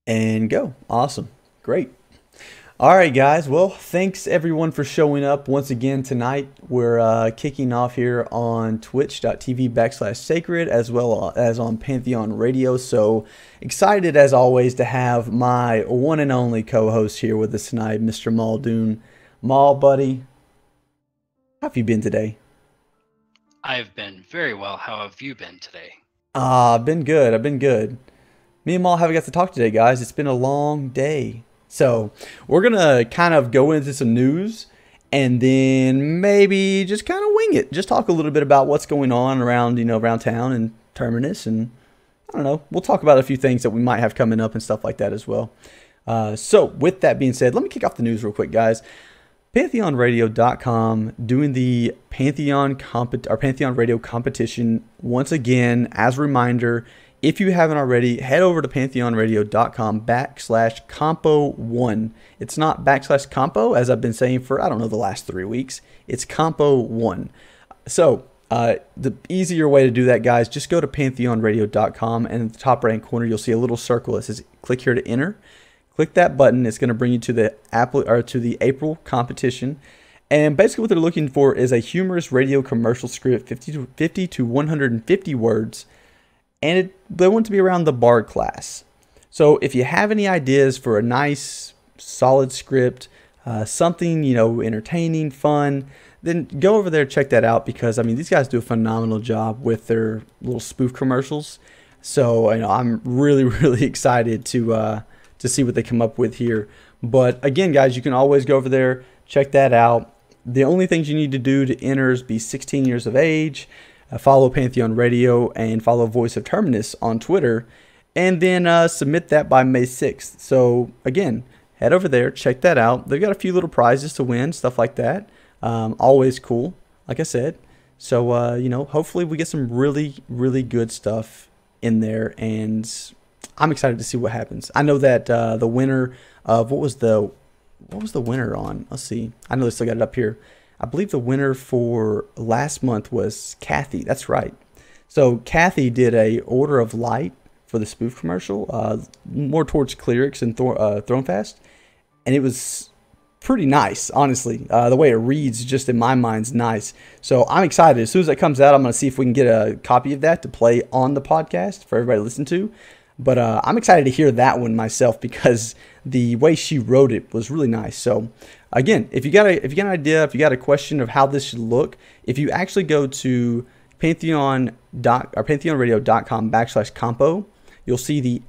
And go. Awesome. Great. All right, guys. Well, thanks everyone for showing up once again tonight. We're kicking off here on twitch.tv/Saicred as well as on Pantheon Radio. So excited as always to have my one and only co-host here with us tonight, Mr. Muldoon. Mal, buddy, how have you been today? I've been very well. How have you been today? I've been good. I've been good. Me and Mal haven't got to talk today, guys. It's been a long day. So we're going to kind of go into some news and then maybe just kind of wing it. Just talk a little bit about what's going on around, around town and Terminus. And I don't know, we'll talk about a few things that we might have coming up and stuff like that as well. So with that being said, let me kick off the news real quick, guys. PantheonRadio.com doing the Pantheon Radio competition once again. As a reminder, if you haven't already, head over to PantheonRadio.com/compo1. It's not /compo, as I've been saying for, I don't know, the last 3 weeks. It's compo1. So, the easier way to do that, guys, just go to PantheonRadio.com, and in the top right corner, you'll see a little circle that says, click here to enter. Click that button. It's going to bring you to the April competition. And basically what they're looking for is a humorous radio commercial script, 50 to 150 words. And they want to be around the Bard class. So if you have any ideas for a nice, solid script, something, entertaining, fun, then go over there and check that out because, I mean, these guys do a phenomenal job with their little spoof commercials. So, I'm really, really excited to see what they come up with here. But again, guys, you can always go over there, check that out. The only things you need to do to enter is be 16 years of age, follow Pantheon Radio, and follow Voice of Terminus on Twitter, and then submit that by May 6th. So again, head over there, check that out. They've got a few little prizes to win, stuff like that. Always cool, like I said. So, hopefully we get some really, really good stuff in there, and I'm excited to see what happens. I know that the winner of what was the winner on? Let's see. I know they still got it up here. I believe the winner for last month was Kathy. That's right. So Kathy did a Order of Light for the spoof commercial, more towards Clerics and Thronefast, and it was pretty nice, honestly. The way it reads, just in my mind, is nice. So I'm excited. As soon as that comes out, I'm going to see if we can get a copy of that to play on the podcast for everybody to listen to. But I'm excited to hear that one myself because the way she wrote it was really nice. So again, if you got an idea, if you got a question of how this should look, if you actually go to PantheonRadio.com/compo, you'll see the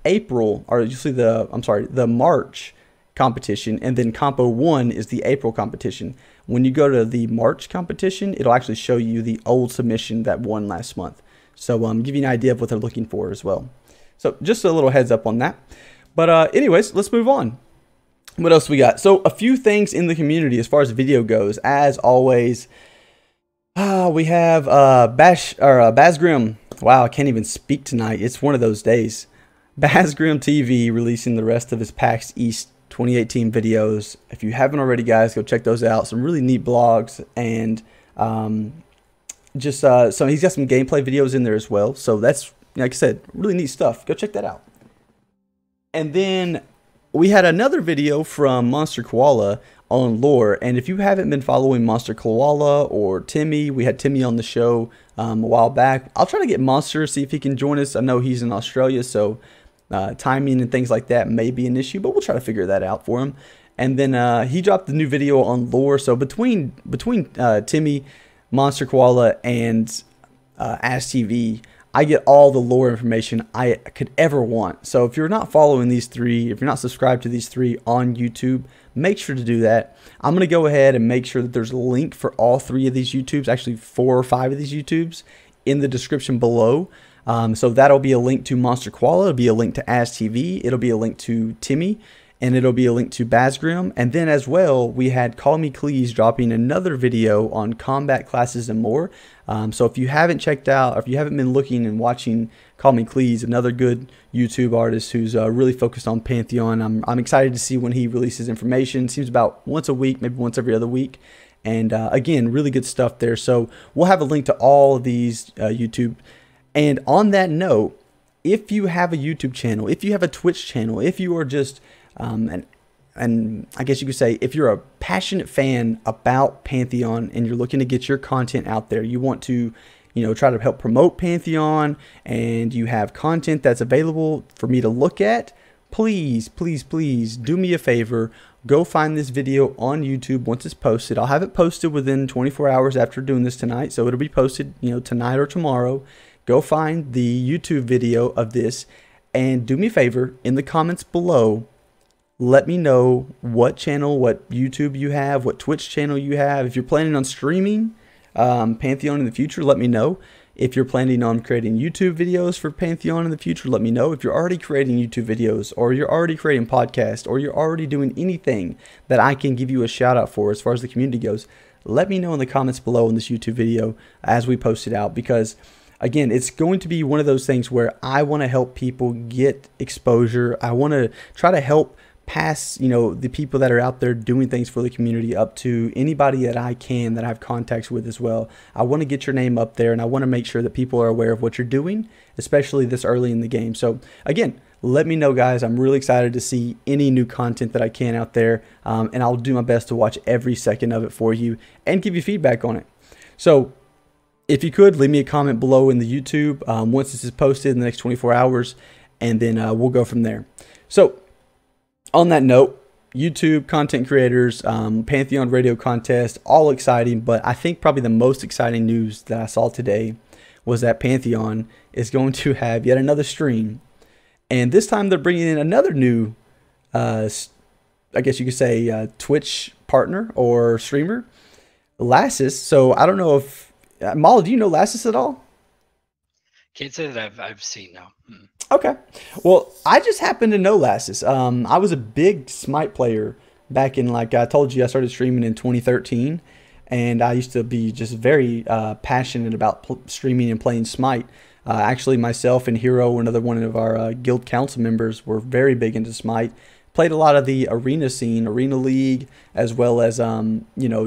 the March competition, and then Compo 1 is the April competition. When you go to the March competition, it'll actually show you the old submission that won last month. So give you an idea of what they're looking for as well. So just a little heads up on that. But anyways, let's move on. What else we got? So a few things in the community as far as video goes. As always, we have Bazgrim. Wow, I can't even speak tonight. It's one of those days. Bazgrim TV releasing the rest of his PAX East 2018 videos. If you haven't already, guys, go check those out. Some really neat blogs and so he's got some gameplay videos in there as well. So that's, like I said, really neat stuff. Go check that out. And then we had another video from Monster Koala on lore. And if you haven't been following Monster Koala or Timmy, we had Timmy on the show a while back. I'll try to get Monster, see if he can join us. I know he's in Australia, so timing and things like that may be an issue, but we'll try to figure that out for him. And then he dropped the new video on lore. So between Timmy, Monster Koala, and AskTV, I get all the lore information I could ever want. So if you're not following these three, if you're not subscribed to these three on YouTube, make sure to do that. I'm going to go ahead and make sure that there's a link for all three of these YouTubes, actually 4 or 5 of these YouTubes, in the description below. So that'll be a link to Monster Koala, it'll be a link to AskTV, it'll be a link to Timmy, and it'll be a link to Bazgrim. And then as well, we had Call Me Cleese dropping another video on combat classes and more. So if you haven't checked out, or if you haven't been looking and watching Call Me Cleese, another good YouTube artist who's really focused on Pantheon, I'm excited to see when he releases information. Seems about once a week, maybe once every other week. And again, really good stuff there. So we'll have a link to all of these YouTube. And on that note, if you have a YouTube channel, if you have a Twitch channel, if you are just and I guess you could say if you're a passionate fan about Pantheon and you're looking to get your content out there, you want to, try to help promote Pantheon, and you have content that's available for me to look at, please, please, please do me a favor. Go find this video on YouTube once it's posted. I'll have it posted within 24 hours after doing this tonight, so it'll be posted, tonight or tomorrow. Go find the YouTube video of this, and do me a favor, in the comments below, let me know what channel, what YouTube you have, what Twitch channel you have. If you're planning on streaming Pantheon in the future, let me know. If you're planning on creating YouTube videos for Pantheon in the future, let me know. If you're already creating YouTube videos, or you're already creating podcasts, or you're already doing anything that I can give you a shout out for as far as the community goes, let me know in the comments below in this YouTube video as we post it out, because again, it's going to be one of those things where I want to help people get exposure. I want to try to help pass, the people that are out there doing things for the community up to anybody that I can, that I have contacts with as well. I want to get your name up there, and I want to make sure that people are aware of what you're doing, especially this early in the game. So again, let me know, guys. I'm really excited to see any new content that I can out there, and I'll do my best to watch every second of it for you and give you feedback on it. So if you could, leave me a comment below in the YouTube once this is posted in the next 24 hours, and then we'll go from there. So on that note, YouTube content creators, Pantheon radio contest, all exciting, but I think probably the most exciting news that I saw today was that Pantheon is going to have yet another stream, and this time they're bringing in another new, I guess you could say, Twitch partner or streamer, Lassus. So I don't know if, Mal, do you know Lassus at all? Can't say that I've seen, no. Okay. Well, I just happen to know Lassus. I was a big Smite player back in, like I told you, I started streaming in 2013, and I used to be just very passionate about streaming and playing Smite. Actually, myself and Hero, another one of our guild council members, were very big into Smite. Played a lot of the arena scene, Arena League, as well as,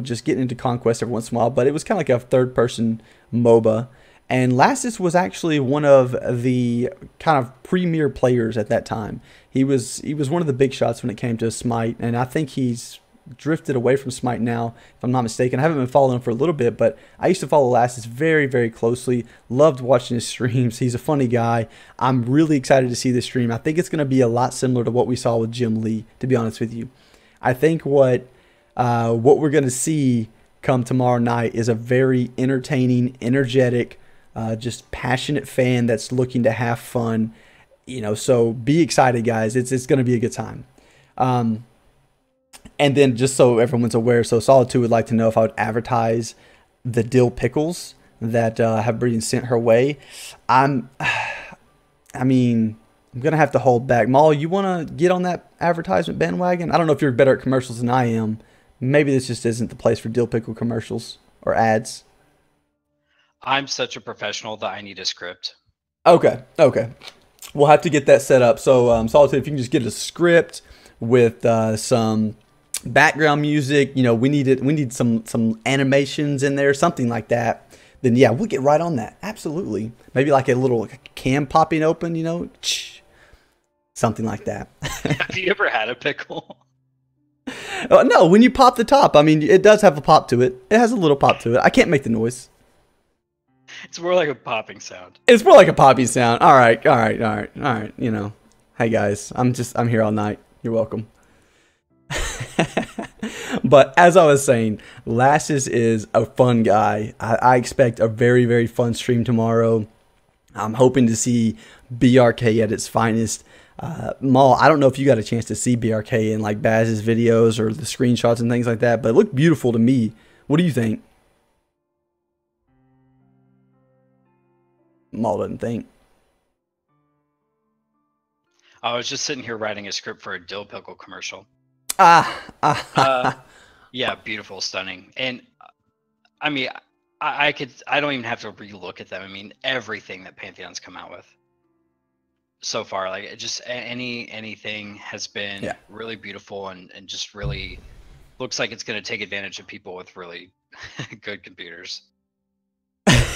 just getting into Conquest every once in a while. But it was kind of like a third-person MOBA. And Lassus was actually one of the kind of premier players at that time. He was one of the big shots when it came to Smite, and I think he's drifted away from Smite now, if I'm not mistaken. I haven't been following him for a little bit, but I used to follow Lassus very, very closely. Loved watching his streams. He's a funny guy. I'm really excited to see this stream. I think it's going to be a lot similar to what we saw with Jim Lee, to be honest with you. I think what we're going to see come tomorrow night is a very entertaining, energetic, just passionate fan that's looking to have fun, so be excited, guys. It's going to be a good time. And then just so everyone's aware, so Solid2 would like to know if I would advertise the dill pickles that have been sent her way. I'm going to have to hold back. Maul, you want to get on that advertisement bandwagon? I don't know if you're better at commercials than I am. Maybe this just isn't the place for dill pickle commercials or ads. I'm such a professional that I need a script. Okay. We'll have to get that set up. So, Solitude, if you can just get a script with some background music, we need some animations in there, something like that. Then yeah, we'll get right on that. Absolutely. Maybe like a little can popping open, something like that. Have you ever had a pickle? No, when you pop the top, it does have a pop to it. It has a little pop to it. I can't make the noise. It's more like a popping sound. It's more like a popping sound. All right. Hey guys, I'm here all night. You're welcome. But as I was saying, Lassus is a fun guy. I expect a very, very fun stream tomorrow. I'm hoping to see BRK at its finest. Maul, I don't know if you got a chance to see BRK in like Baz's videos or the screenshots and things like that, but it looked beautiful to me. What do you think? Maul doesn't think. I was just sitting here writing a script for a dill pickle commercial. Yeah, beautiful, stunning. And I don't even have to relook at them. Everything that Pantheon's come out with so far, like just anything has been really beautiful and just really looks like it's going to take advantage of people with really good computers.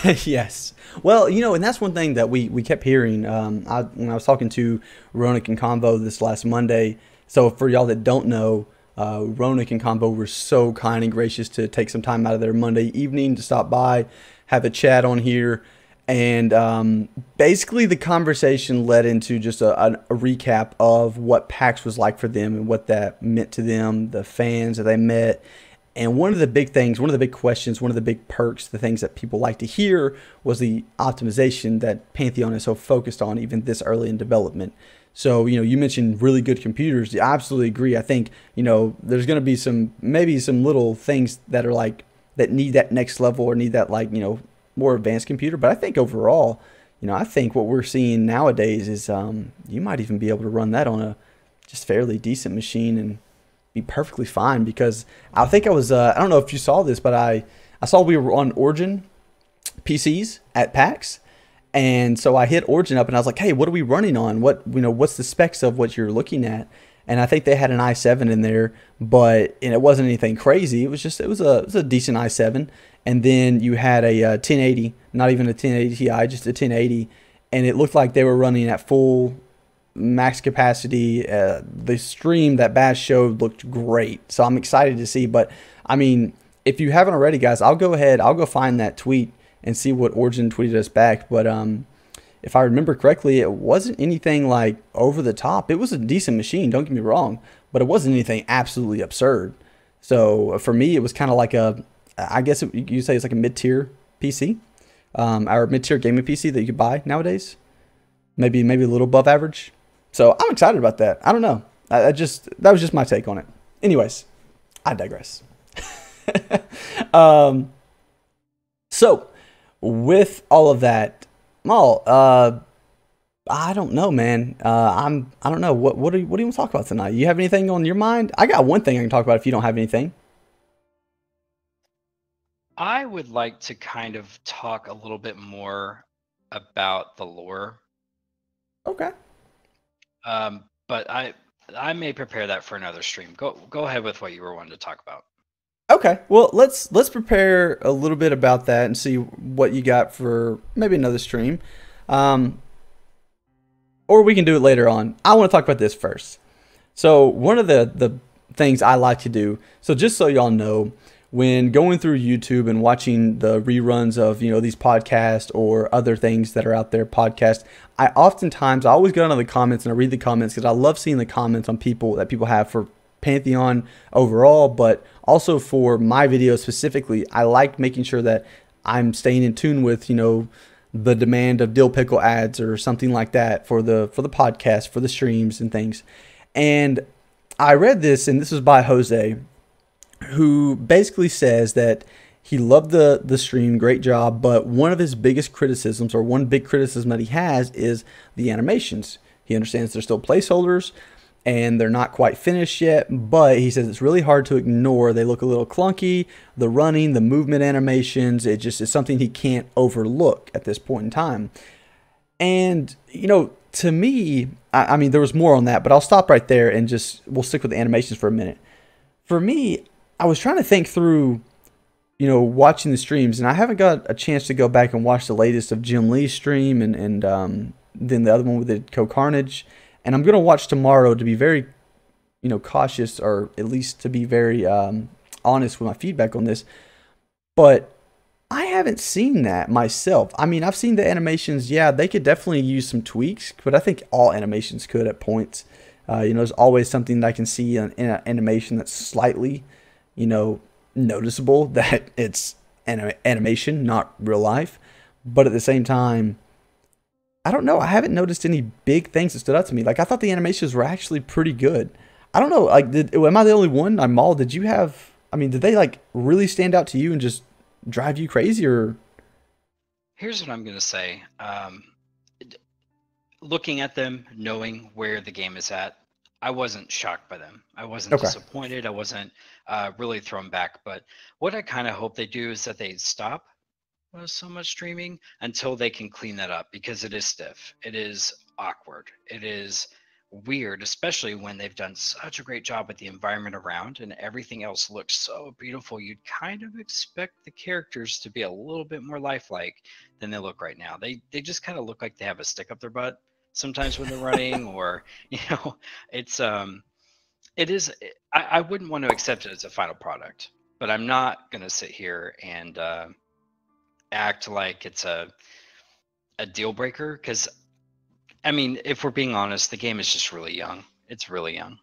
Yes. Well, and that's one thing that we kept hearing. When I was talking to Ronick and Convo this last Monday. So for y'all that don't know, Ronick and Convo were so kind and gracious to take some time out of their Monday evening to stop by, have a chat on here. And basically, the conversation led into just a recap of what PAX was like for them and what that meant to them, the fans that they met. And one of the big things, one of the big questions, one of the big perks, the things that people like to hear was the optimization that Pantheon is so focused on, even this early in development. So, you mentioned really good computers. I absolutely agree. I think, there's going to be maybe some little things that are like, that need that next level or need that, like, more advanced computer. But I think overall, I think what we're seeing nowadays is you might even be able to run that on a just fairly decent machine and be perfectly fine. Because I think I was, I don't know if you saw this, but I saw we were on Origin PCs at PAX. And so I hit Origin up and I was like, hey, what are we running on? What's the specs of what you're looking at? And I think they had an i7 in there, and it wasn't anything crazy. It was a decent i7. And then you had a 1080, not even a 1080 Ti, just a 1080. And it looked like they were running at full max capacity. The stream that Bash showed looked great. So I'm excited to see. But I mean, if you haven't already, guys, I'll go find that tweet and see what Origin tweeted us back. But if I remember correctly, it wasn't anything like over the top. It was a decent machine, don't get me wrong, but it wasn't anything absolutely absurd. So for me, it was kind of like I guess you say it's like a mid-tier PC, or mid-tier gaming PC that you could buy nowadays. Maybe a little above average. So I'm excited about that. I don't know. That was just my take on it. Anyways, I digress. So with all of that, Mal, I don't know, man. I don't know. What do you want to talk about tonight? You have anything on your mind? I got one thing I can talk about if you don't have anything. I would like to kind of talk a little bit more about the lore. Okay. But I may prepare that for another stream. Go ahead with what you were wanting to talk about. Okay. Well, let's prepare a little bit about that and see what you got for maybe another stream. Or we can do it later on. I want to talk about this first. So one of the things I like to do, so just so y'all know, when going through YouTube and watching the reruns of, these podcasts or other things that are out there, podcasts, I always go into the comments and I read the comments because I love seeing the comments on people have for Pantheon overall, but also for my videos specifically. I like making sure that I'm staying in tune with, the demand of dill pickle ads or something like that for the podcast, for the streams and things. And I read this, and this was by Jose, who basically says that he loved the stream, great job, but one of his biggest criticisms, or one big criticism that he has, is the animations. He understands they're still placeholders and they're not quite finished yet, but he says it's really hard to ignore. They look a little clunky. The running, the movement animations, it just is something he can't overlook at this point in time. And, to me, I mean, there was more on that, but I'll stop right there and we'll stick with the animations for a minute. For me, I was trying to think through, watching the streams, and I haven't got a chance to go back and watch the latest of Jim Lee's stream and then the other one with the Co-Carnage. And I'm going to watch tomorrow to be very, cautious, or at least to be very honest with my feedback on this. But I haven't seen that myself. I mean, I've seen the animations. Yeah, they could definitely use some tweaks, but I think all animations could at points. There's always something that I can see in an animation that's slightly, noticeable that it's animation, not real life. But at the same time, I don't know. I haven't noticed any big things that stood out to me. Like, I thought the animations were actually pretty good. I don't know. Like, am I the only one? Maul, did you have? I mean, did they like really stand out to you and just drive you crazy? Or Here's what I'm gonna say. Looking at them, knowing where the game is at, I wasn't shocked by them. I wasn't disappointed. I wasn't really thrown back. But what I kind of hope they do is that they stop so much streaming until they can clean that up, because it is stiff. It is awkward. It is weird, especially when they've done such a great job with the environment around and everything else looks so beautiful. You'd kind of expect the characters to be a little bit more lifelike than they look right now. They just kind of look like they have a stick up their butt sometimes when they're running, or it's it is. I wouldn't want to accept it as a final product, but I'm not gonna sit here and act like it's a deal breaker, because I mean, if we're being honest, the game is just really young. It's really young.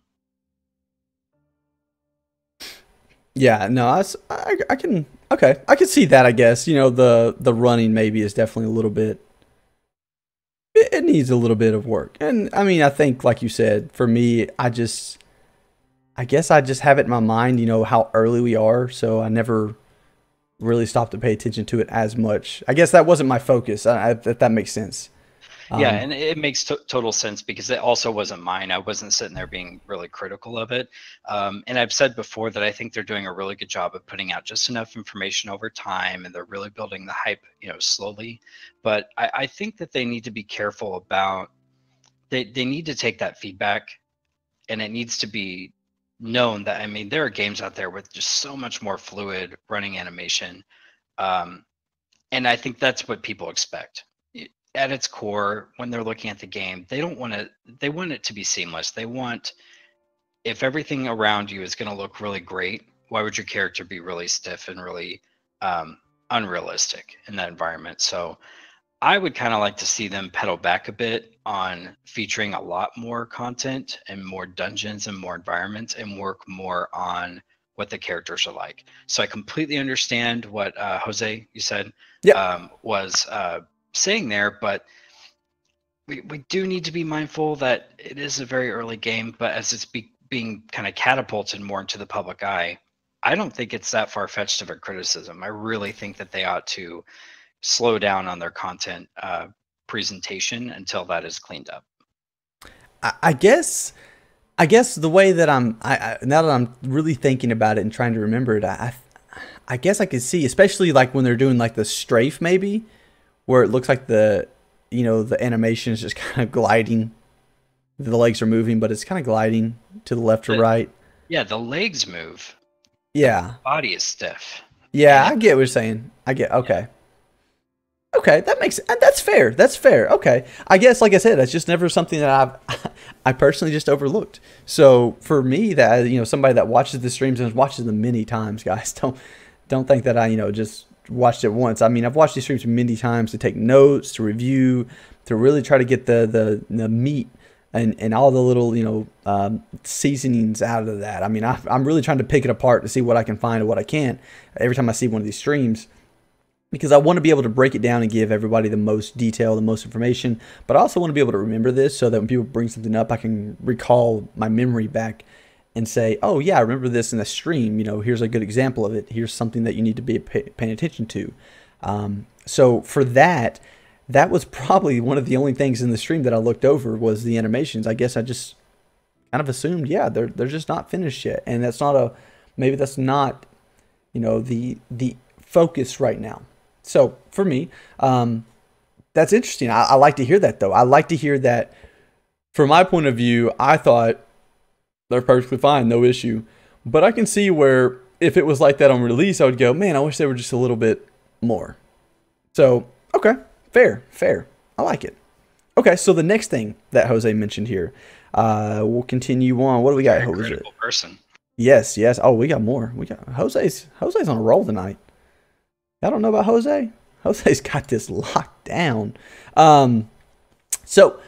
Yeah, no, I can, okay, I can see that. I guess the running maybe is definitely a little bit. It needs a little bit of work, and I mean, I think like you said, for me, I guess I just have it in my mind, how early we are, so I never really stopped to pay attention to it as much. I guess that wasn't my focus. If that makes sense. Yeah, and it makes total sense, because it also wasn't mine. I wasn't sitting there being really critical of it. And I've said before that I think they're doing a really good job of putting out just enough information over time, and they're really building the hype, slowly. But I think that they need to be careful about, they need to take that feedback, and it needs to be known that, I mean, there are games out there with just so much more fluid running animation. And I think that's what people expect. At its core, when they're looking at the game, they want it to be seamless. They want, if everything around you is going to look really great, why would your character be really stiff and really unrealistic in that environment? So I would kind of like to see them pedal back a bit on featuring a lot more content and more dungeons and more environments, and work more on what the characters are like. So I completely understand what Jose, you said, was saying there, but we do need to be mindful that it is a very early game, but as it's being kind of catapulted more into the public eye, I don't think it's that far-fetched of a criticism. I really think that they ought to slow down on their content presentation until that is cleaned up. I guess the way that now that I'm really thinking about it and trying to remember it, I guess I could see, especially like when they're doing like the strafe, maybe, where it looks like the animation is just kind of gliding. The legs are moving, but it's kind of gliding to the left or right. Yeah, the legs move. Yeah. The body is stiff. Yeah, I get what you're saying. Okay. Yeah. Okay, that's fair. That's fair. Okay. I guess, like I said, that's just never something that I personally just overlooked. So for me, that somebody that watches the streams and watches them many times, guys, don't think that I just watched it once. I mean, I've watched these streams many times to take notes, to review, to really try to get the meat and all the little seasonings out of that. I mean, I'm really trying to pick it apart to see what I can find and what I can't every time I see one of these streams, because I want to be able to break it down and give everybody the most detail, the most information, but I also want to be able to remember this so that when people bring something up, I can recall my memory back and say, oh yeah, I remember this in the stream. Here's a good example of it. Here's something that you need to be paying attention to. So for that was probably one of the only things in the stream that I looked over was the animations. I guess I just kind of assumed, yeah, they're just not finished yet, and that's not maybe that's not the focus right now. So for me, that's interesting. I like to hear that, though. I like to hear that. From my point of view, I thought they're perfectly fine, no issue. But I can see where if it was like that on release, I would go, man, I wish they were just a little bit more. So, okay, fair. I like it. Okay, so the next thing that Jose mentioned here, we'll continue on. What do we got, Jose? Critical person. Yes. Oh, we got more. We got Jose's on a roll tonight. I don't know about Jose. Jose's got this locked down. So.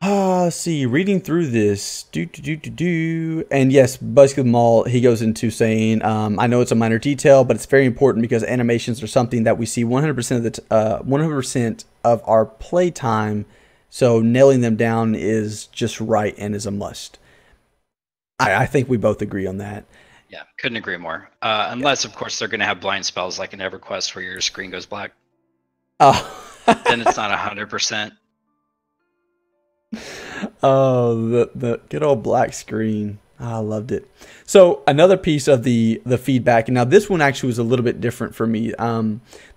Let's see, reading through this, and yes, basically Maul, he goes into saying, I know it's a minor detail, but it's very important because animations are something that we see 100% of the 100% of our playtime, so nailing them down is just right and is a must. I think we both agree on that. Yeah, couldn't agree more. Unless, of course, they're going to have blind spells like in EverQuest where your screen goes black. Oh, then it's not 100%. Oh, the good old black screen. I loved it. So another piece of the feedback, and now this one actually was a little bit different for me.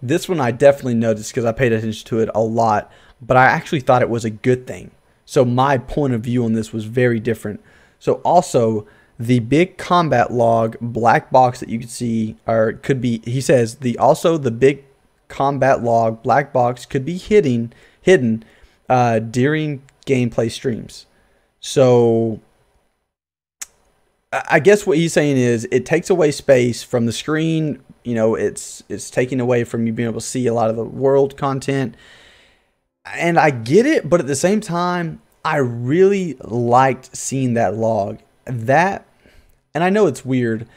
This one I definitely noticed because I paid attention to it a lot, but I actually thought it was a good thing. So my point of view on this was very different. So also the big combat log black box that you could see, or could be, he says the big combat log black box could be hidden during gameplay streams. So I guess what he's saying is it takes away space from the screen. You know, it's taking away from you being able to see a lot of the world content. And I get it, but at the same time, I really liked seeing that log. That, and I know it's weird,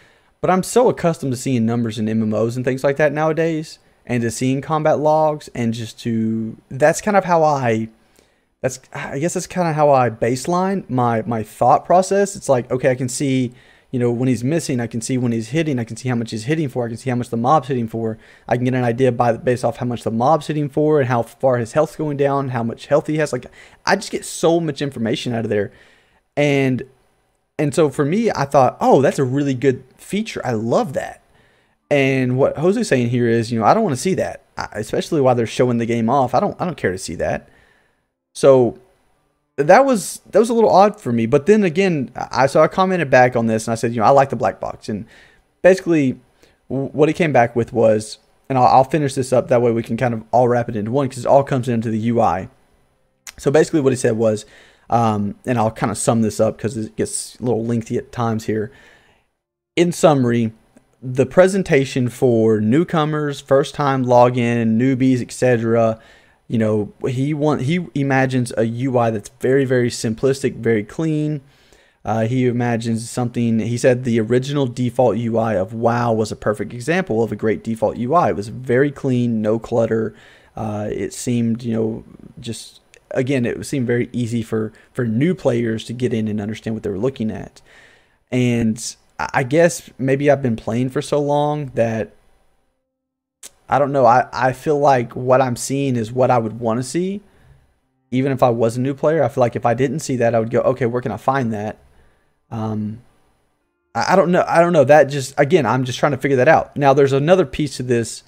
but I'm so accustomed to seeing numbers in MMOs and things like that nowadays, and to seeing combat logs, and that's kind of how I guess that's kind of how I baseline my thought process. It's like, okay, I can see, you know, when he's missing, I can see when he's hitting, I can see how much he's hitting for, I can see how much the mob's hitting for. I can get an idea based off how much the mob's hitting for and how far his health's going down, how much health he has. Like, I just get so much information out of there. And so for me, I thought, oh, that's a really good feature. I love that. And what Jose's saying here is, you know, I don't want to see that, especially while they're showing the game off. I don't care to see that. So that was a little odd for me. But then again, I commented back on this and I said, you know, I like the black box. And basically what he came back with was, and I'll finish this up, that way we can kind of all wrap it into one, because it all comes into the UI. So basically what he said was, and I'll kind of sum this up because it gets a little lengthy at times here. In summary, the presentation for newcomers, first time login, newbies, etc., you know, he imagines a UI that's very, very simplistic, very clean. He imagines something, he said the original default UI of WoW was a perfect example of a great default UI. It was very clean, no clutter. It seemed, you know, just, again, it seemed very easy for new players to get in and understand what they were looking at. And I guess maybe I've been playing for so long that, I don't know. I feel like what I'm seeing is what I would want to see. Even if I was a new player, I feel like if I didn't see that, I would go, okay, where can I find that? I don't know. I don't know. That just, again, I'm just trying to figure that out. Now, there's another piece to this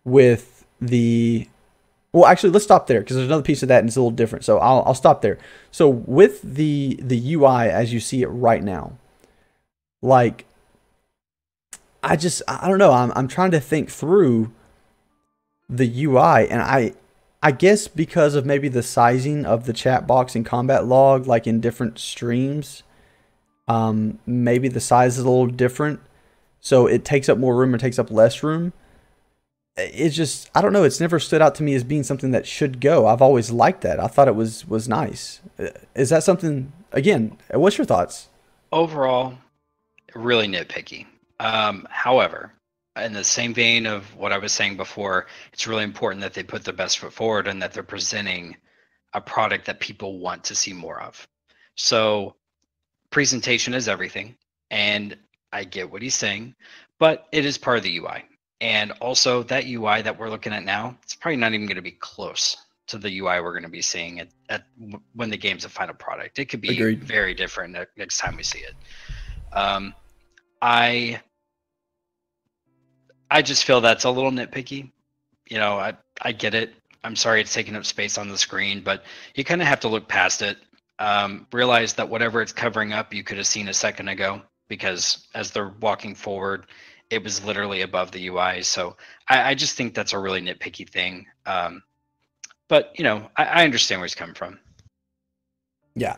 with well, actually, let's stop there because there's another piece of that and it's a little different. So I'll stop there. So with the UI as you see it right now, like, I don't know. I'm trying to think through the UI, and I guess because of maybe the sizing of the chat box and combat log, like in different streams, maybe the size is a little different, so it takes up more room or takes up less room. It's just, I don't know, it's never stood out to me as being something that should go. I've always liked that. I thought it was nice. Is that something, again, what's your thoughts? Overall, really nitpicky. However, in the same vein of what I was saying before, it's really important that they put their best foot forward and that they're presenting a product that people want to see more of. So presentation is everything, and I get what he's saying, but it is part of the UI. And also that UI that we're looking at now, it's probably not even going to be close to the UI we're going to be seeing when the game's a final product. It could be Agreed. very different next time we see it. I just feel that's a little nitpicky. You know, I get it. I'm sorry it's taking up space on the screen, but you kind of have to look past it. Realize that whatever it's covering up, you could have seen a second ago, because as they're walking forward, it was literally above the UI. So I just think that's a really nitpicky thing. But, you know, I understand where he's coming from. Yeah.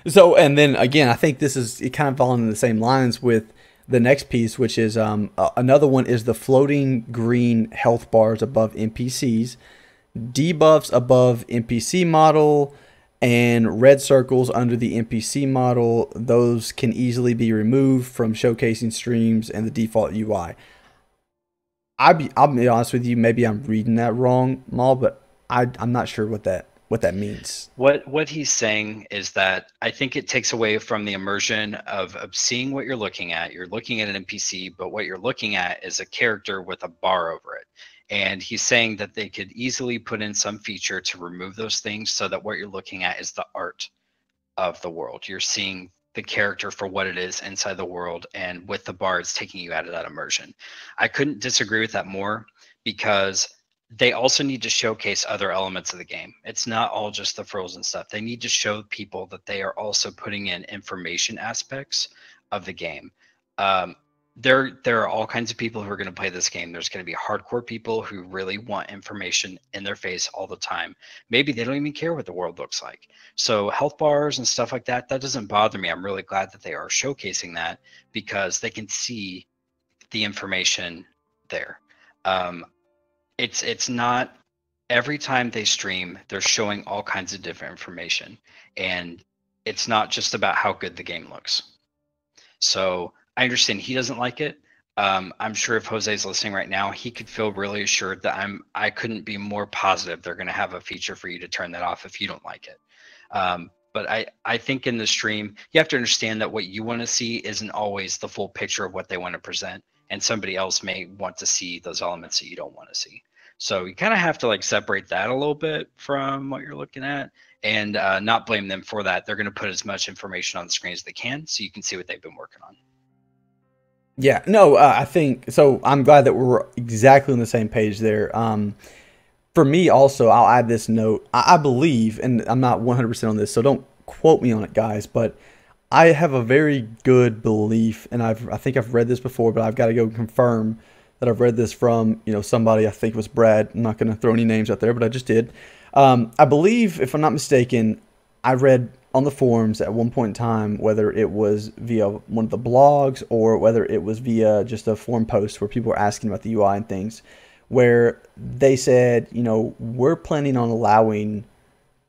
So, and then again, I think this is kind of falling in the same lines with the next piece, which is another one is the floating green health bars above NPCs, debuffs above NPC model, and red circles under the NPC model. Those can easily be removed from showcasing streams and the default UI. I'll be honest with you, maybe I'm reading that wrong, Maul, but I'm not sure what that means. What he's saying is that I think it takes away from the immersion of seeing what you're looking at. You're looking at an NPC, but what you're looking at is a character with a bar over it. And he's saying that they could easily put in some feature to remove those things so that what you're looking at is the art of the world. You're seeing the character for what it is inside the world, and with the bar, it's taking you out of that immersion. I couldn't disagree with that more, because they also need to showcase other elements of the game. It's not all just the frozen stuff. They need to show people that they are also putting in information aspects of the game. There are all kinds of people who are going to play this game. There's going to be hardcore people who really want information in their face all the time. Maybe they don't even care what the world looks like. So health bars and stuff like that, that doesn't bother me. I'm really glad that they are showcasing that because they can see the information there. It's not every time they stream, they're showing all kinds of different information, and it's not just about how good the game looks. So I understand he doesn't like it. I'm sure if Jose's listening right now, he could feel really assured that I couldn't be more positive they're going to have a feature for you to turn that off if you don't like it. But I think in the stream, you have to understand that what you want to see isn't always the full picture of what they want to present. And somebody else may want to see those elements that you don't want to see. So you kind of have to like separate that a little bit from what you're looking at and not blame them for that. They're going to put as much information on the screen as they can so you can see what they've been working on. Yeah, no, I think, so I'm glad that we're exactly on the same page there. For me also, I'll add this note. I believe, and I'm not 100% on this, so don't quote me on it, guys, but I have a very good belief, and I think I've read this before, but I've got to go confirm that I've read this from, somebody, I think it was Brad. I'm not going to throw any names out there, but I just did. I believe, if I'm not mistaken, I read on the forums at one point in time, whether it was via one of the blogs or whether it was via just a forum post where people were asking about the UI and things, where they said, we're planning on allowing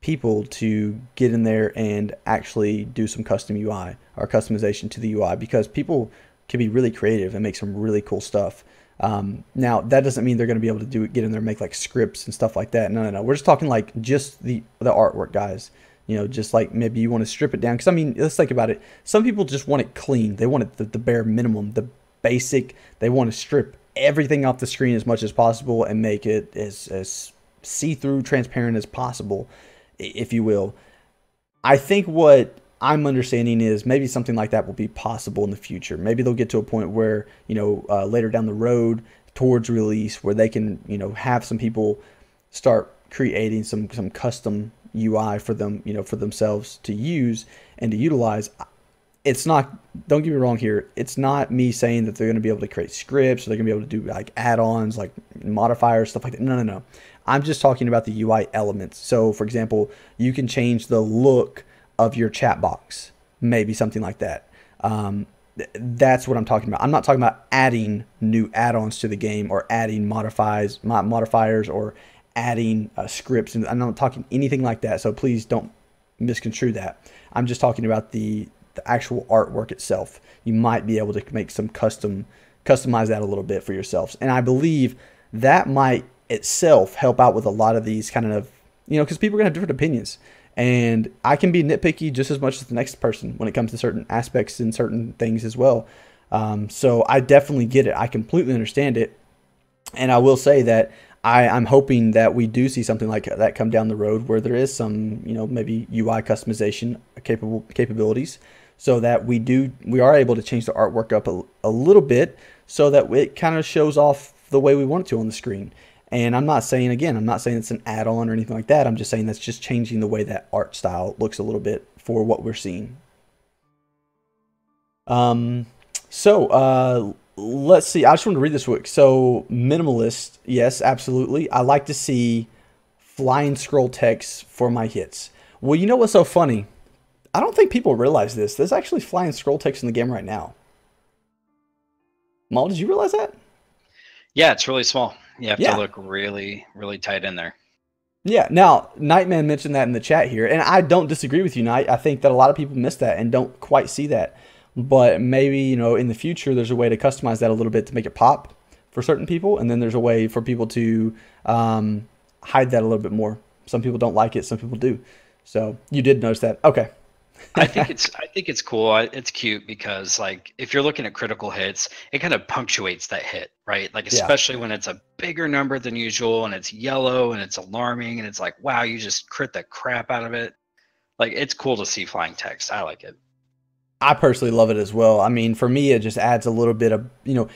people to get in there and actually do some custom UI or customization to the UI because people can be really creative and make some really cool stuff. Now that doesn't mean they're going to be able to get in there and make like scripts and stuff like that. No. We're just talking like just the artwork, guys. Just like maybe you want to strip it down. Because, I mean, let's think about it. Some people just want it clean. They want it the bare minimum, the basic. They want to strip everything off the screen as much as possible and make it as see-through, transparent as possible, if you will. I think what I'm understanding is maybe something like that will be possible in the future. Maybe they'll get to a point where, later down the road towards release where they can, have some people start creating some custom UI for them, for themselves to use and to utilize. It's not, don't get me wrong here, it's not me saying that they're going to be able to create scripts or they're going to be able to do like add-ons, like modifiers, stuff like that. No. I'm just talking about the UI elements. So, for example, you can change the look of your chat box, maybe something like that. That's what I'm talking about. I'm not talking about adding new add-ons to the game or adding modifiers or adding scripts, and I'm not talking anything like that, so please don't misconstrue that. I'm just talking about the actual artwork itself. You might be able to make some customize that a little bit for yourselves, and I believe that might itself help out with a lot of these kind of, because people are going to have different opinions, and I can be nitpicky just as much as the next person when it comes to certain aspects and certain things as well. So I definitely get it. I completely understand it, and I will say that I'm hoping that we do see something like that come down the road where there is some, maybe UI customization capabilities so that we are able to change the artwork up a little bit so that it kind of shows off the way we want it to on the screen. And I'm not saying it's an add-on or anything like that. I'm just saying that's just changing the way that art style looks a little bit for what we're seeing. Let's see. I just want to read this quick. So, minimalist, yes, absolutely. I like to see flying scroll text for my hits. Well, you know what's so funny? I don't think people realize this. There's actually flying scroll text in the game right now. Mal, did you realize that? Yeah, it's really small. You have to look really, really tight in there. Yeah. Now, Nightman mentioned that in the chat here, and I don't disagree with you, Night. I think that a lot of people miss that and don't quite see that. But maybe, in the future, there's a way to customize that a little bit to make it pop for certain people. And then there's a way for people to hide that a little bit more. Some people don't like it. Some people do. So you did notice that. Okay. I think it's cool. It's cute because like if you're looking at critical hits, it kind of punctuates that hit, right? Like especially when it's a bigger number than usual and it's yellow and it's alarming and it's like, wow, you just crit the crap out of it. Like it's cool to see flying text. I like it. I personally love it as well. I mean, for me, it just adds a little bit of,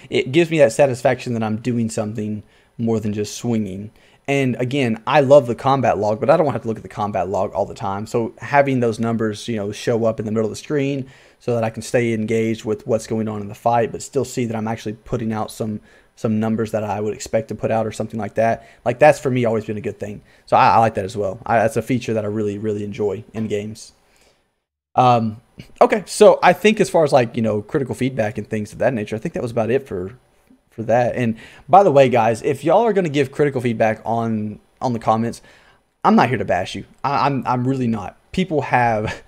it gives me that satisfaction that I'm doing something more than just swinging. And again, I love the combat log, but I don't want to have to look at the combat log all the time. So having those numbers, show up in the middle of the screen so that I can stay engaged with what's going on in the fight, but still see that I'm actually putting out some numbers that I would expect to put out or something like that. Like that's for me always been a good thing. So I like that as well. That's a feature that I really, really enjoy in games. Okay, so I think as far as like, critical feedback and things of that nature, I think that was about it for that. And by the way, guys, if y'all are going to give critical feedback on the comments, I'm not here to bash you. I'm really not. People have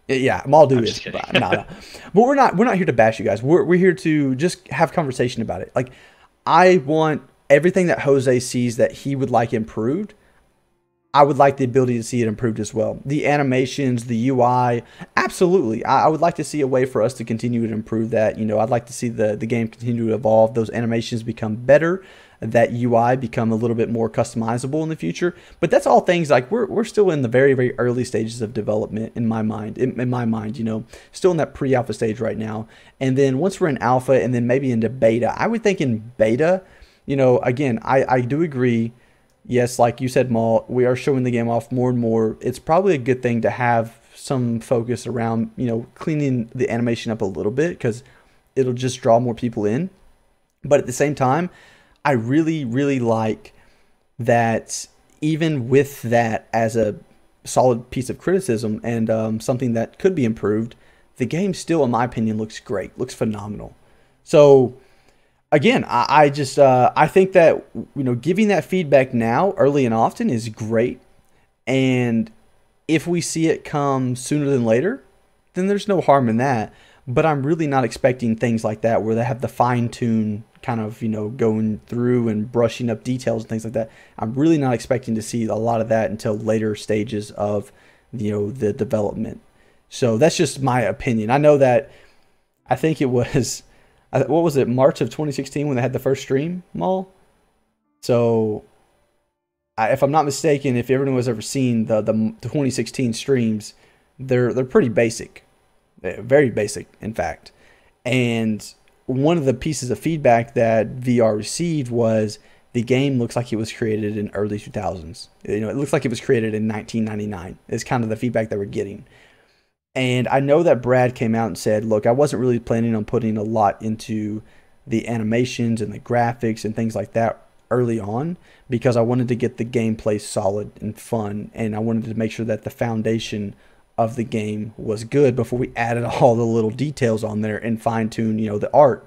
yeah, Muldoon is. No. But we're not here to bash you guys. We're here to just have conversation about it. Like, I want everything that Jose sees that he would like improved. I would like the ability to see it improved as well. The animations, the UI, absolutely. I would like to see a way for us to continue to improve that. I'd like to see the game continue to evolve, those animations become better, that UI become a little bit more customizable in the future. But that's all things like we're still in the very, very early stages of development in my mind. In my mind, still in that pre-alpha stage right now. And then once we're in alpha and then maybe into beta, I would think in beta, again, I do agree. Yes, like you said, Maul, we are showing the game off more and more. It's probably a good thing to have some focus around, cleaning the animation up a little bit because it'll just draw more people in. But at the same time, I really, really like that even with that as a solid piece of criticism and something that could be improved, the game still, in my opinion, looks great, looks phenomenal. So again, I just I think that giving that feedback now, early and often, is great. And if we see it come sooner than later, then there's no harm in that. But I'm really not expecting things like that where they have the fine tune kind of going through and brushing up details and things like that. I'm really not expecting to see a lot of that until later stages of the development. So that's just my opinion. I know that I think it was. What was it, March of 2016 when they had the first stream, Maul? So, if I'm not mistaken, if everyone has ever seen the 2016 streams, they're pretty basic. Very basic, in fact. And one of the pieces of feedback that VR received was the game looks like it was created in early 2000s. It looks like it was created in 1999. Is kind of the feedback that we're getting. And I know that Brad came out and said, look, I wasn't really planning on putting a lot into the animations and the graphics and things like that early on because I wanted to get the gameplay solid and fun. And I wanted to make sure that the foundation of the game was good before we added all the little details on there and fine-tune, the art.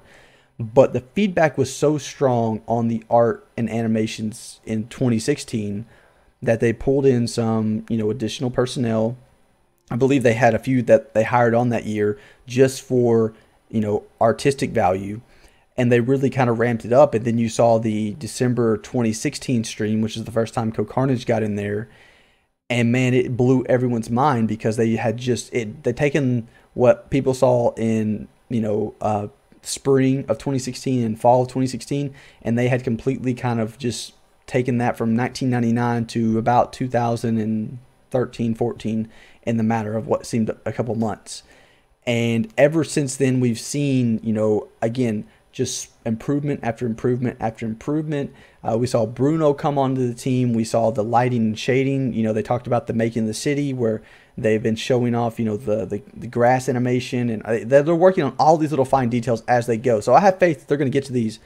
But the feedback was so strong on the art and animations in 2016 that they pulled in some, additional personnel. I believe they had a few that they hired on that year just for, artistic value. And they really kind of ramped it up. And then you saw the December 2016 stream, which is the first time Co-Carnage got in there. And man, it blew everyone's mind because they had they'd taken what people saw in, spring of 2016 and fall of 2016. And they had completely kind of just taken that from 1999 to about 2013, 14 in the matter of what seemed a couple months. And ever since then, we've seen, again, just improvement after improvement after improvement. We saw Bruno come onto the team. We saw the lighting and shading. They talked about the Making the City where they've been showing off, the grass animation. And they're working on all these little fine details as they go. So I have faith that they're going to get to these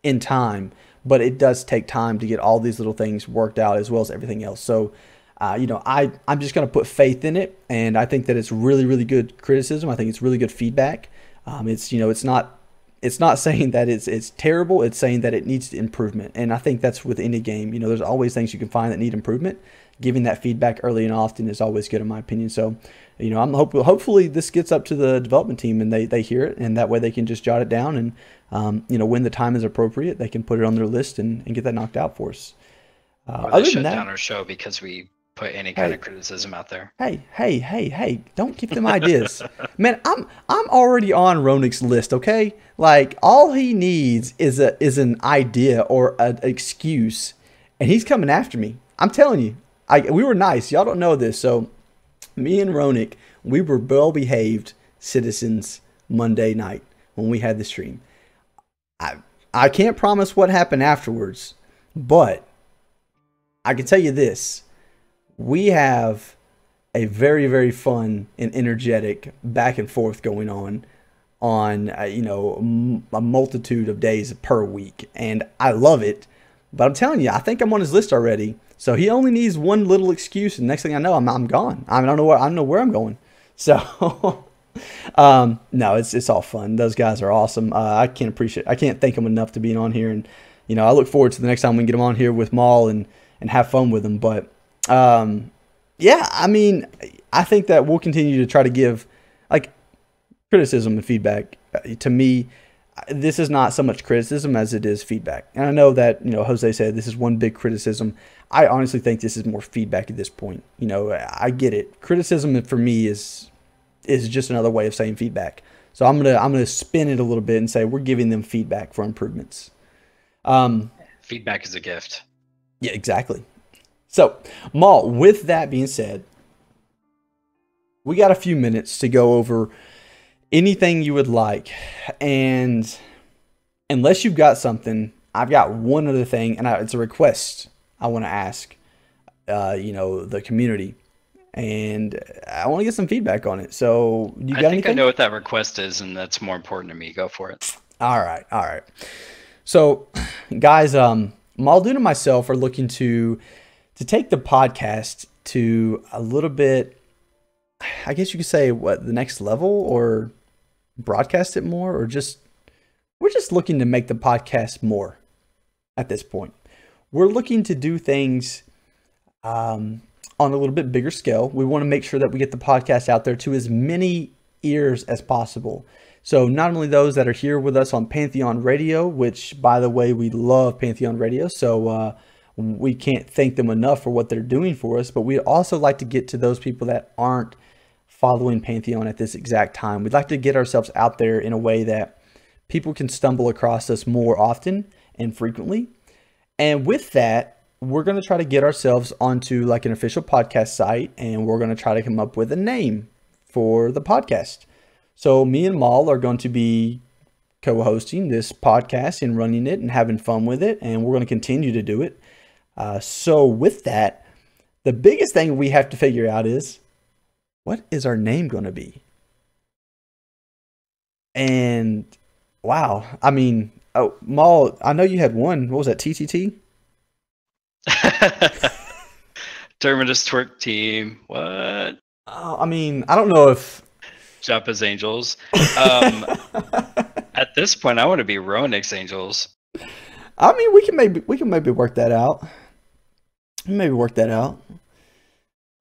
in time. But it does take time to get all these little things worked out as well as everything else. So I'm just going to put faith in it, and I think that it's really, really good criticism. I think it's really good feedback. It's not saying that it's terrible. It's saying that it needs improvement, and I think that's with any game. There's always things you can find that need improvement. Giving that feedback early and often is always good in my opinion. So, I'm hopefully this gets up to the development team and they hear it, and that way they can just jot it down and when the time is appropriate, they can put it on their list and get that knocked out for us. Or they shut down our show because we put any kind of criticism out there. Hey, don't give them ideas. Man, I'm already on Ronick's list, okay? Like, all he needs is an idea or an excuse, and he's coming after me. I'm telling you. We were nice. Y'all don't know this. So, me and Ronick, we were well-behaved citizens Monday night when we had the stream. I can't promise what happened afterwards, but I can tell you this: we have a very, very fun and energetic back and forth going on a multitude of days per week, and I love it. But I'm telling you, I think I'm on his list already. So he only needs one little excuse, and next thing I know, I'm gone. I don't know where I'm going. So no, it's all fun. Those guys are awesome. I can't thank them enough to being on here, and I look forward to the next time we can get them on here with Maul and have fun with them. But yeah, I mean, I think that we'll continue to try to give like criticism and feedback. To me, this is not so much criticism as it is feedback. And I know that, Jose said this is one big criticism. I honestly think this is more feedback at this point. I get it. Criticism for me is just another way of saying feedback. So I'm gonna spin it a little bit and say we're giving them feedback for improvements. Feedback is a gift. Yeah, exactly. So, Maul, with that being said, we got a few minutes to go over anything you would like. And unless you've got something, I've got one other thing, and it's a request I want to ask, the community. And I want to get some feedback on it. So, you got anything? I think I know what that request is, and that's more important to me. Go for it. All right. So, guys, Muldoon and myself are looking to take the podcast to a little bit, I guess you could say, the next level, or broadcast it more, or we're just looking to make the podcast more at this point. We're looking to do things on a little bit bigger scale. We want to make sure that we get the podcast out there to as many ears as possible. So not only those that are here with us on Pantheon Radio, which, by the way, we love Pantheon Radio, so we can't thank them enough for what they're doing for us, but we'd also like to get to those people that aren't following Pantheon at this exact time. We'd like to get ourselves out there in a way that people can stumble across us more often and frequently. And with that, we're going to try to get ourselves onto like an official podcast site, and we're going to try to come up with a name for the podcast. So me and Maul are going to be co-hosting this podcast and running it and having fun with it, and we're going to continue to do it. So with that, the biggest thing we have to figure out is, what is our name going to be? And wow, I mean, Maul, I know you had one. What was that, TTT? Terminus Twerk Team. What? I mean, I don't know if Joppa's Angels. At this point, I want to be Ronix Angels. I mean, we can maybe work that out.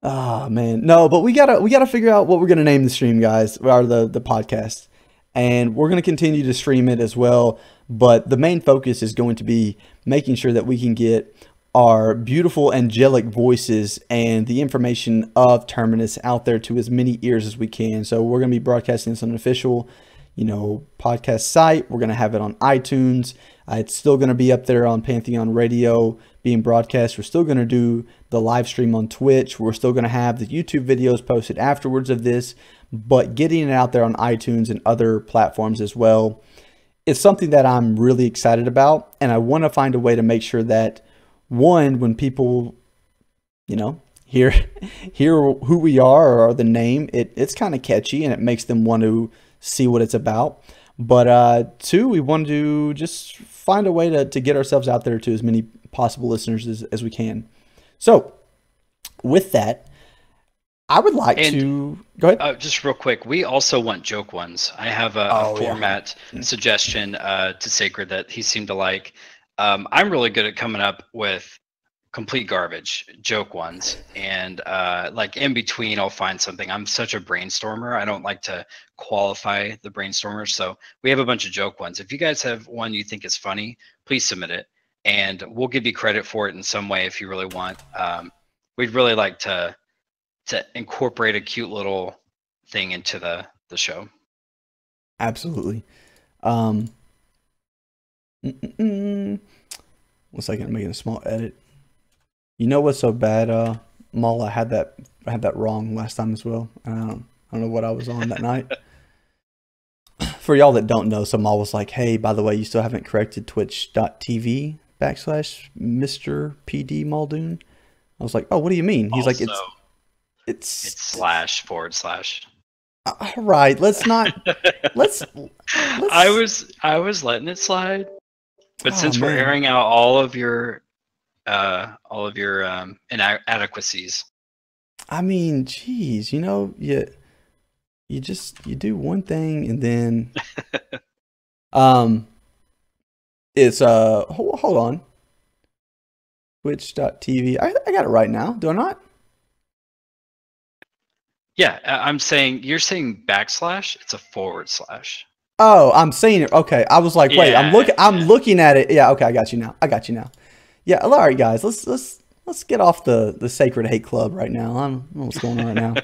Ah, man. No, but we gotta figure out what we're gonna name the stream, guys, or the podcast. And we're gonna continue to stream it as well. But the main focus is going to be making sure that we can get our beautiful angelic voices and the information of Terminus out there to as many ears as we can. So we're going to be broadcasting this on an official, podcast site. We're going to have it on iTunes. It's still going to be up there on Pantheon Radio being broadcast. We're still going to do the live stream on Twitch. We're still going to have the YouTube videos posted afterwards of this, but getting it out there on iTunes and other platforms as well. It's something that I'm really excited about, and I want to find a way to make sure that, one, when people, hear who we are or the name, it's kind of catchy and it makes them want to see what it's about. But two, we want to just find a way to get ourselves out there to as many possible listeners as we can. So with that, I would like to go ahead. Just real quick, we also want joke ones. I have a format suggestion to Saicred that he seemed to like. I'm really good at coming up with complete garbage joke ones, and like in between I'll find something. I'm such a brainstormer. I don't like to qualify the brainstormers, so we have a bunch of joke ones. If you guys have one you think is funny, please submit it, and we'll give you credit for it in some way if you really want. We'd really like to incorporate a cute little thing into the show. Absolutely. 1 second, I'm making a small edit. You know what's so bad, Maul? I had that wrong last time as well. I don't know what I was on that night. For y'all that don't know, so Maul was like, "Hey, by the way, you still haven't corrected twitch.tv/Mr. PD Muldoon." I was like, oh, what do you mean? He's like, Also, it's slash forward slash. All right, let's not. Let's. I was letting it slide, but since we're airing out all of your inadequacies. I mean, geez, you know, you do one thing and then, it's hold on, Twitch.tv. I got it right now, do I not? Yeah, I'm saying you're saying backslash. It's a forward slash. Oh, I'm saying it. Okay, I was like, wait, I'm looking at it. Yeah, okay, I got you now. Yeah, all right, guys, let's get off the Sacred Hate Club right now. I don't know what's going on right now.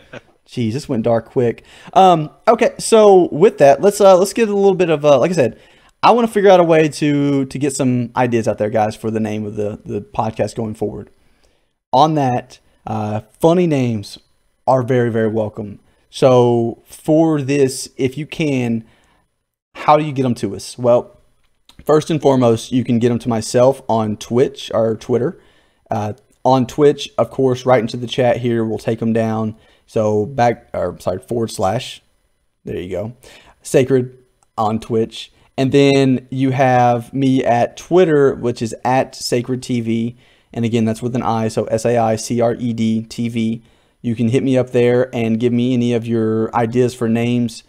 Jeez, this went dark quick. Okay, so with that, let's get a little bit of like I said, I want to figure out a way to get some ideas out there, guys, for the name of the podcast going forward. On that, funny names are very, very welcome. So for this, if you can, how do you get them to us? Well, first and foremost, you can get them to myself on Twitch or Twitter. On Twitch, of course, right into the chat here. We'll take them down. So / there you go. Saicred on Twitch. And then you have me at Twitter, which is at Saicred TV. And again, that's with an I, so SAICRED TV. You can hit me up there and give me any of your ideas for names.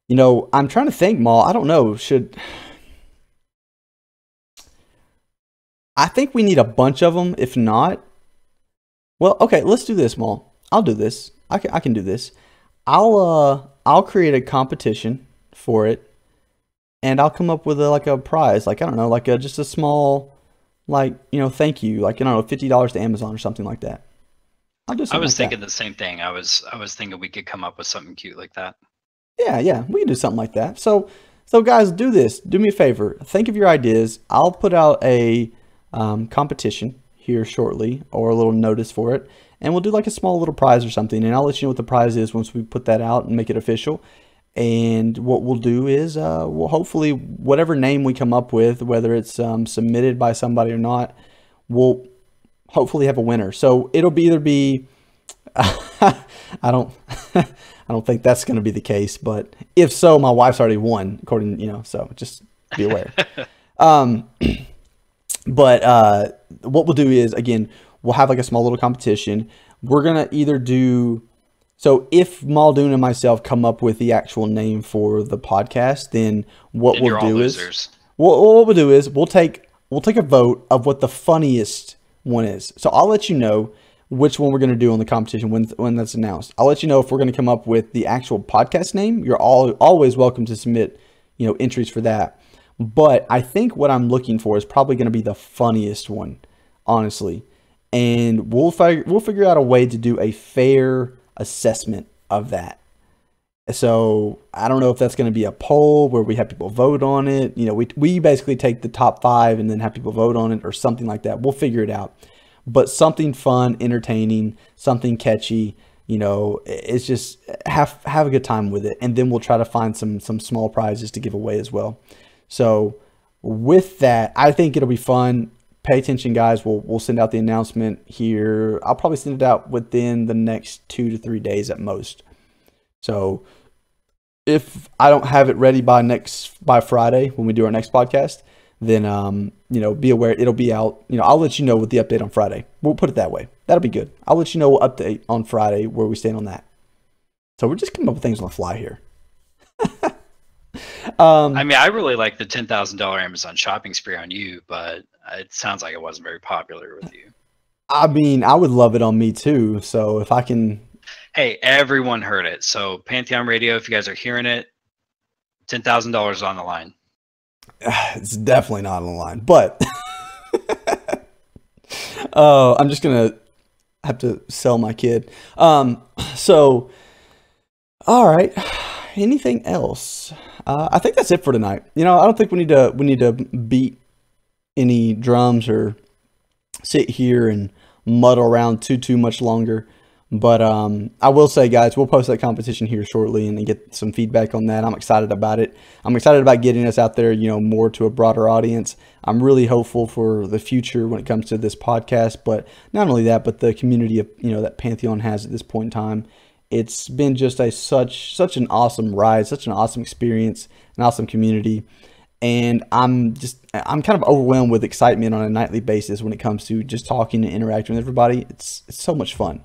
You know, I'm trying to think, Maul. I don't know. I think we need a bunch of them. If not, well, okay, let's do this, Maul. I'll do this. I can do this. I'll create a competition for it, and I'll come up with a prize. Like, I don't know, just a small, thank you. Like, I don't know, $50 to Amazon or something like that. I was thinking the same thing. I was thinking we could come up with something cute like that. Yeah, we can do something like that. So guys, do this. Do me a favor. Think of your ideas. I'll put out a competition here shortly, or a little notice for it, and we'll do like a small little prize or something, and I'll let you know what the prize is once we put that out and make it official. And what we'll do is we'll hopefully, whatever name we come up with, whether it's submitted by somebody or not, we'll hopefully have a winner. So it'll either be I don't think that's going to be the case, but if so, my wife's already won, according, so just be aware. But what we'll do is, again, we'll have like a small little competition. We're going to either do, so if Muldoon and myself come up with the actual name for the podcast, then what we'll do is, what we'll do is we'll take a vote of what the funniest one is. So I'll let you know which one we're going to do on the competition when that's announced. I'll let you know if we're going to come up with the actual podcast name. You're always welcome to submit, entries for that. But I think what I'm looking for is probably going to be the funniest one, honestly. And we'll figure out a way to do a fair assessment of that. So I don't know if that's going to be a poll where we have people vote on it. We basically take the top 5 and then have people vote on it or something like that. We'll figure it out. But something fun, entertaining, something catchy, it's just have a good time with it. And then we'll try to find some small prizes to give away as well. So with that, I think it'll be fun. Pay attention, guys. We'll send out the announcement here. I'll probably send it out within the next 2 to 3 days at most. So if I don't have it ready by Friday when we do our next podcast, then be aware it'll be out. I'll let you know with the update on Friday. We'll put it that way. That'll be good. I'll let you know update on Friday where we stand on that. So we're just coming up with things on the fly here. I really like the $10,000 Amazon shopping spree on you, but it sounds like it wasn't very popular with you. I would love it on me too. So if I can. Hey, everyone heard it. So Pantheon Radio, if you guys are hearing it, $10,000 on the line. It's definitely not on the line, but I'm just gonna have to sell my kid. So, all right. Anything else? I think that's it for tonight. I don't think we need to beat any drums or sit here and muddle around too much longer. But I will say, guys, we'll post that competition here shortly and get some feedback on that. I'm excited about it. I'm excited about getting us out there, more to a broader audience. I'm really hopeful for the future when it comes to this podcast. But not only that, but the community of that Pantheon has at this point in time. It's been just such an awesome ride, such an awesome experience, an awesome community. And I'm kind of overwhelmed with excitement on a nightly basis when it comes to just talking and interacting with everybody. It's so much fun.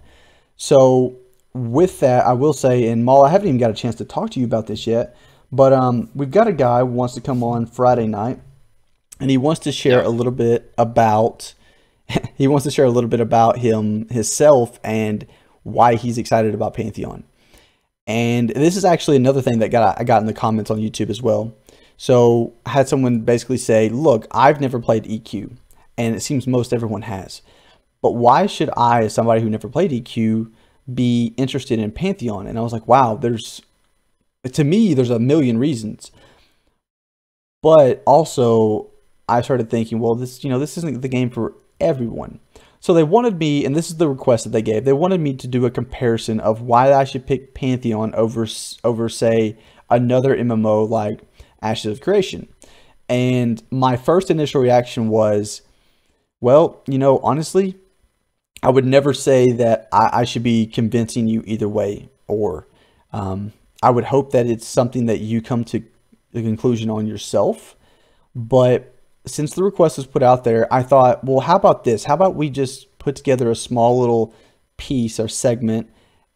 So with that, I will say, and Maul, I haven't even got a chance to talk to you about this yet, but we've got a guy who wants to come on Friday night, and he wants to share a little bit about himself and why he's excited about Pantheon. And this is actually another thing that I got in the comments on YouTube as well. So I had someone basically say, look, I've never played EQ, and it seems most everyone has. But why should I, as somebody who never played EQ, be interested in Pantheon? And I was like, wow, to me, there's a million reasons. But also, I started thinking, well, this isn't the game for everyone. So they wanted me, and this is the request that they gave, they wanted me to do a comparison of why I should pick Pantheon over say, another MMO like Ashes of Creation. And my first initial reaction was, well, honestly, I would never say that I should be convincing you either way, or I would hope that it's something that you come to the conclusion on yourself. But since the request was put out there, I thought, well, how about this? How about we just put together a small little piece or segment,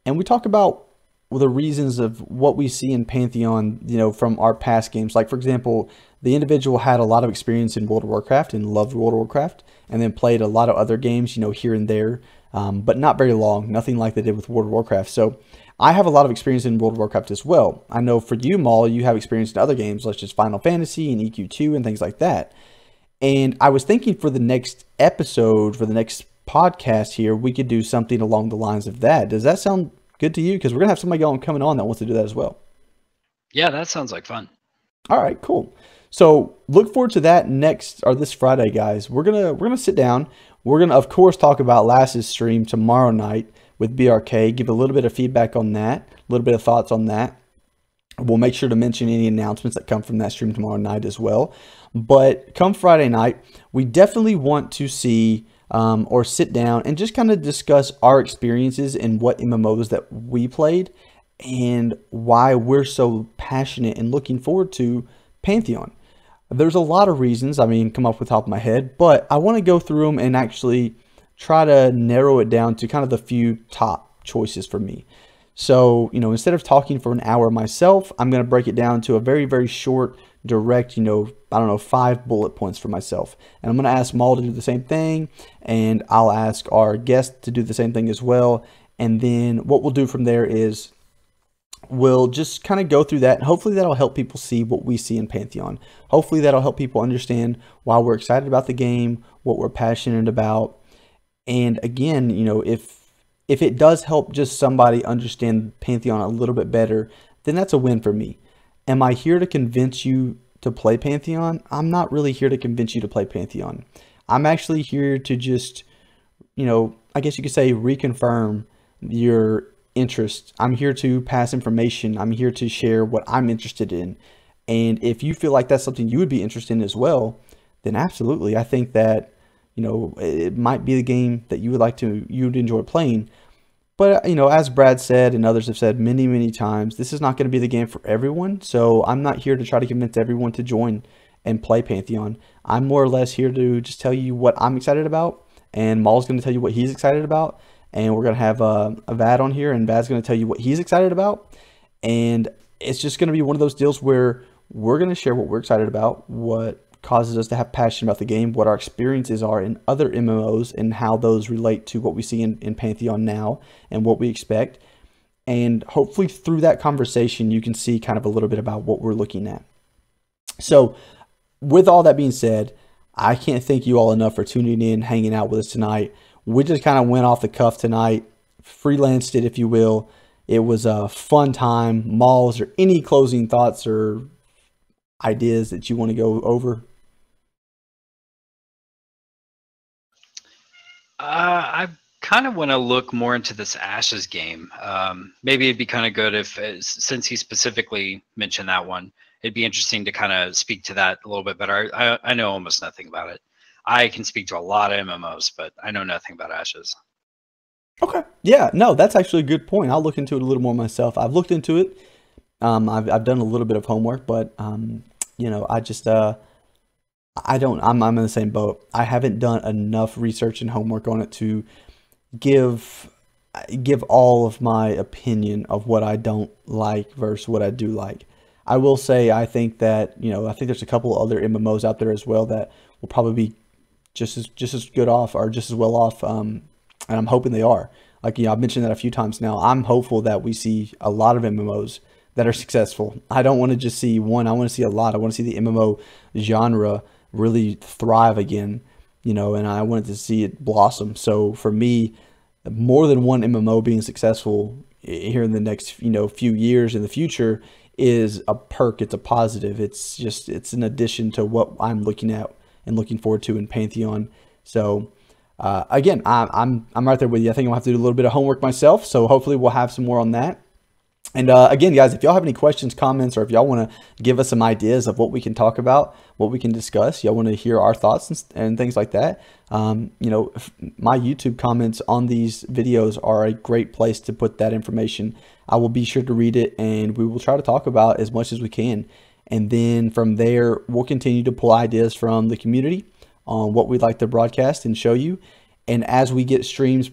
and we talk about the reasons of what we see in Pantheon, from our past games. Like, for example, the individual had a lot of experience in World of Warcraft and loved World of Warcraft, and then played a lot of other games, here and there, but not very long, nothing like they did with World of Warcraft. So I have a lot of experience in World of Warcraft as well. I know for you, Maul, you have experience in other games, such as Final Fantasy and EQ2 and things like that. And I was thinking for the next episode, for the next podcast here, we could do something along the lines of that. Does that sound good to you? Because we're going to have somebody coming on that wants to do that as well. Yeah, that sounds like fun. All right, cool. So look forward to that this Friday, guys. We're gonna sit down. We're gonna, of course, talk about Lass's stream tomorrow night with BRK. Give a little bit of feedback on that, a little bit of thoughts on that. We'll make sure to mention any announcements that come from that stream tomorrow night as well. But come Friday night, we definitely want to see or sit down and just kind of discuss our experiences in what MMOs that we played and why we're so passionate and looking forward to Pantheon. There's a lot of reasons, come up with the top of my head, but I want to go through them and actually try to narrow it down to kind of the few top choices for me. So, instead of talking for an hour myself, I'm going to break it down to a very, very short, direct, 5 bullet points for myself. And I'm going to ask Maul to do the same thing, and I'll ask our guest to do the same thing as well. And then what we'll do from there is we'll just kind of go through that, and hopefully that'll help people see what we see in Pantheon. Hopefully that'll help people understand why we're excited about the game, what we're passionate about. And again, if it does help just somebody understand Pantheon a little bit better, then that's a win for me. Am I here to convince you to play Pantheon? I'm not really here to convince you to play Pantheon. I'm actually here to just, I guess you could say reconfirm your interest. I'm here to pass information. I'm here to share what I'm interested in. And if you feel like that's something you would be interested in as well, then absolutely. I think that, it might be the game that you'd enjoy playing. But, as Brad said and others have said many, many times, this is not going to be the game for everyone. So I'm not here to try to convince everyone to join and play Pantheon. I'm more or less here to just tell you what I'm excited about. And Maul's going to tell you what he's excited about. And we're going to have a Vad on here, and Vad's going to tell you what he's excited about. And it's just going to be one of those deals where we're going to share what we're excited about, what causes us to have passion about the game, what our experiences are in other MMOs, and how those relate to what we see in Pantheon now and what we expect. And hopefully through that conversation, you can see kind of a little bit about what we're looking at. So with all that being said, I can't thank you all enough for tuning in, hanging out with us tonight. We just kind of went off the cuff tonight, freelanced it, if you will. It was a fun time. Maul, is there any closing thoughts or ideas that you want to go over? I've kind of want to look more into this Ashes game. Maybe it'd be kind of good if, since he specifically mentioned that one, it'd be interesting to kind of speak to that a little bit better. I know almost nothing about it. I can speak to a lot of MMOs, but I know nothing about Ashes. Okay. Yeah, no, that's actually a good point. I'll look into it a little more myself. I've looked into it. I've done a little bit of homework, but you know, I just I'm in the same boat. I haven't done enough research and homework on it to give all of my opinion of what I don't like versus what I do like. I will say I think that, you know, I think there's a couple other MMOs out there as well that will probably be just as good off or just as well off, and I'm hoping they are. Like, you know, I've mentioned that a few times now. I'm hopeful that we see a lot of MMOs that are successful. I don't want to just see one. I want to see a lot. I want to see the MMO genre really thrive again, you know, and I wanted to see it blossom. So for me, more than one MMO being successful here in the next, you know, few years in the future is a perk. It's a positive. It's an addition to what I'm looking at and looking forward to in Pantheon. So again, I'm right there with you. I think I'll have to do a little bit of homework myself. So hopefully we'll have some more on that. And again, guys, if y'all have any questions, comments, or if y'all want to give us some ideas of what we can talk about, what we can discuss, y'all want to hear our thoughts and things like that, you know, my YouTube comments on these videos are a great place to put that information. I will be sure to read it, and we will try to talk about as much as we can. And then from there, we'll continue to pull ideas from the community on what we'd like to broadcast and show you. And as we get streams,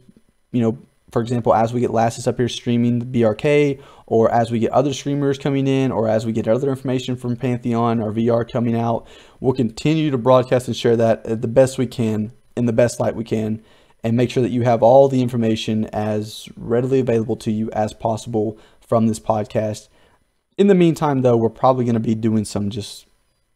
you know, for example, as we get Lassus up here streaming the BRK, or as we get other streamers coming in, or as we get other information from Pantheon or VR coming out, we'll continue to broadcast and share that the best we can, in the best light we can, and make sure that you have all the information as readily available to you as possible from this podcast. In the meantime, though, we're probably going to be doing some just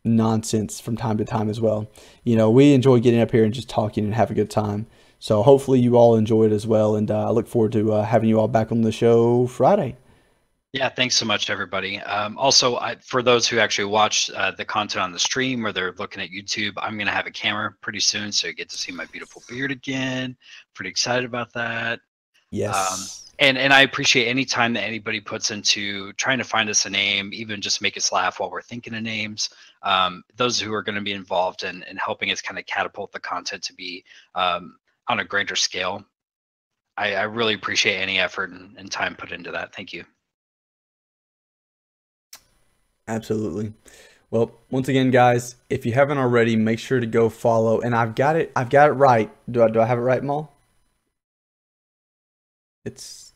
nonsense from time to time as well. You know, we enjoy getting up here and just talking and having a good time. So hopefully you all enjoy it as well. And I look forward to having you all back on the show Friday. Yeah, thanks so much, everybody. Also, for those who actually watch the content on the stream or they're looking at YouTube, I'm going to have a camera pretty soon, so you get to see my beautiful beard again. Pretty excited about that. Yes. And I appreciate any time that anybody puts into trying to find us a name, even just make us laugh while we're thinking of names. Those who are going to be involved in helping us kind of catapult the content to be on a greater scale. I really appreciate any effort and time put into that. Thank you. Absolutely. Well, once again, guys, if you haven't already, make sure to go follow. And I've got it right. Do I have it right, Maul? It's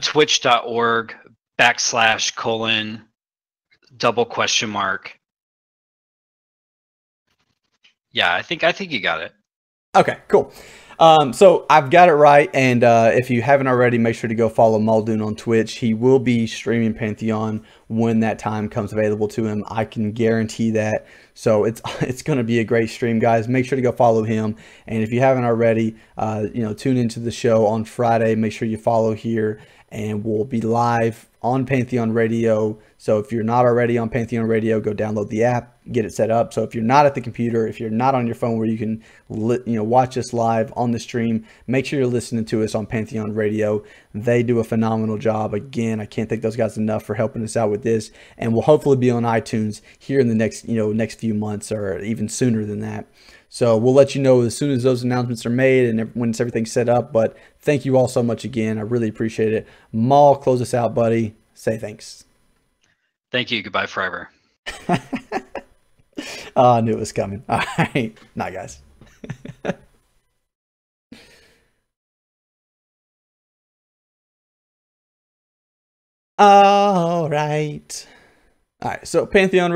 twitch.org/:. Yeah, I think you got it. Okay, cool. So I've got it right, and if you haven't already, make sure to go follow Muldoon on Twitch. He will be streaming Pantheon when that time comes available to him. I can guarantee that. So it's going to be a great stream, guys. Make sure to go follow him, and if you haven't already, you know, tune into the show on Friday. Make sure you follow here, and we'll be live on Pantheon Radio. So if you're not already on Pantheon Radio, go download the app, get it set up. So if you're not at the computer, if you're not on your phone where you can, you know, watch us live on the stream, make sure you're listening to us on Pantheon Radio. They do a phenomenal job. Again, I can't thank those guys enough for helping us out with this, and we'll hopefully be on iTunes here in the next few months, or even sooner than that. So we'll let you know as soon as those announcements are made and when everything's set up. But thank you all so much again. I really appreciate it. Maul, close us out, buddy. Say thanks. Thank you. Goodbye forever. Oh, I knew it was coming. All right. Night, guys. All right. So Pantheon